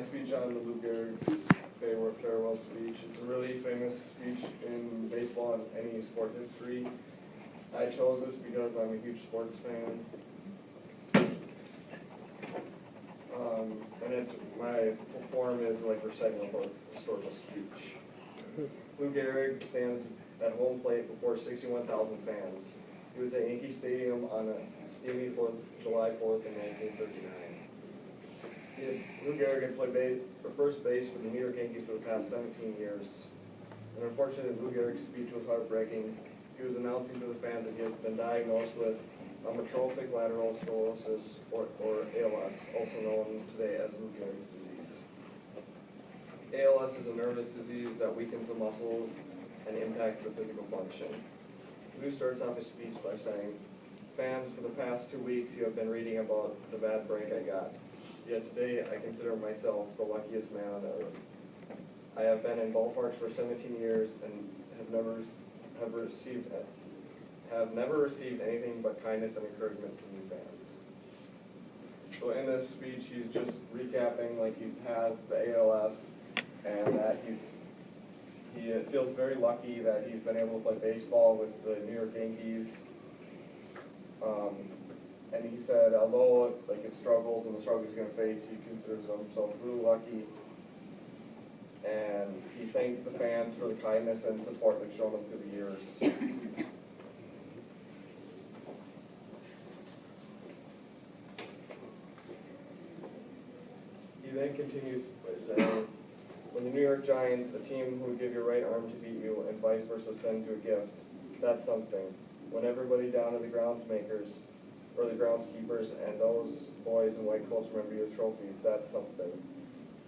speech on the Lou Gehrig's farewell speech. It's a really famous speech in baseball and any sport history. I chose this because I'm a huge sports fan. And it's my form is like reciting a historical speech. Lou Gehrig stands at home plate before 61,000 fans. He was at Yankee Stadium on a steamy July 4th in 1939. Lou Gehrig had played first base for the New York Yankees for the past 17 years. And unfortunately, Lou Gehrig's speech was heartbreaking. He was announcing to the fans that he has been diagnosed with amyotrophic lateral sclerosis, or ALS, also known today as Lou Gehrig's disease. ALS is a nervous disease that weakens the muscles and impacts the physical function. Lou starts off his speech by saying, "Fans, for the past 2 weeks you have been reading about the bad break I got. Yet today I consider myself the luckiest man on earth. I have been in ballparks for 17 years and have never received anything but kindness and encouragement from you fans." So in this speech, he's just recapping like he has the ALS and that he feels very lucky that he's been able to play baseball with the New York Yankees. And he said, although like his struggles and the struggles he's going to face, he considers himself really lucky. And he thanks the fans for the kindness and support they've shown him through the years. He then continues by saying, "When the New York Giants, a team who would give your right arm to beat you and vice versa, sends you a gift, that's something. When everybody down to the groundsmakers, or the groundskeepers, and those boys in white coats remember your trophies, that's something.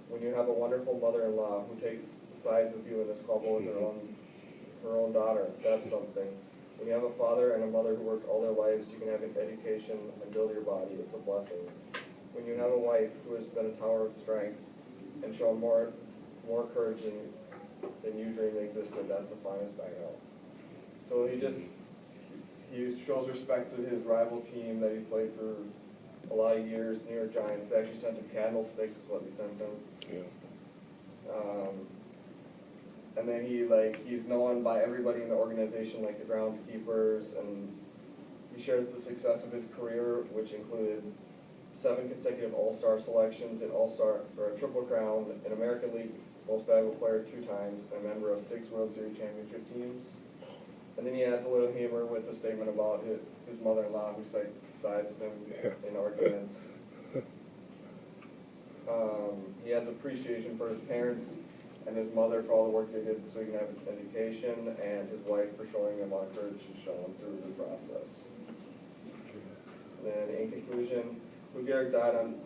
When you have a wonderful mother-in-law who takes sides with you in this squabble with her own daughter, that's something. When you have a father and a mother who worked all their lives so you can have an education and build your body, it's a blessing. When you have a wife who has been a tower of strength and shown more courage than you dreamed existed, that's the finest I know." So he shows respect to his rival team that he's played for a lot of years, New York Giants. They actually sent him candlesticks, is what they sent him. Yeah. And then he's known by everybody in the organization, like the groundskeepers, and he shares the success of his career, which included 7 consecutive All-Star selections, a Triple Crown, an American League Most Valuable Player 2 times, and a member of 6 World Series championship teams. And then he adds a little humor with a statement about his mother-in-law who sides with him in arguments. He has appreciation for his parents and his mother for all the work they did so he can have an education, and his wife for showing him a lot of courage to show him through the process. And then in conclusion, Lou Gehrig died on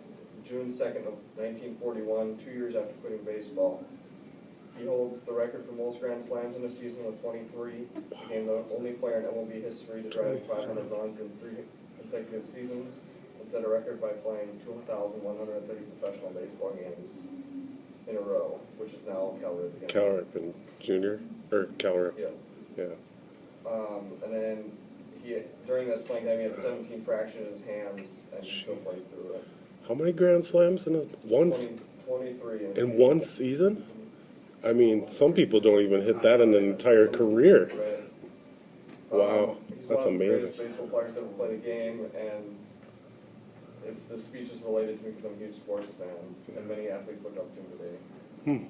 June 2nd of 1941, 2 years after quitting baseball. He holds the record for most Grand Slams in a season with 23. He became the only player in MLB history to drive 500 runs in 3 consecutive seasons, and set a record by playing 2,130 professional baseball games in a row, which is now Cal Ripken. Cal Ripken Jr. or Cal Ripken. Yeah. And then during this playing time, he had 17 fractures in his hands, and he still played through it. How many Grand Slams in 23 in one season? I mean, some people don't even hit that in an entire career. Right. Wow, that's amazing. He's one of the greatest baseball players to ever play the game, and the speech is related to me because I'm a huge sports fan, and many athletes look up to him today. Hmm.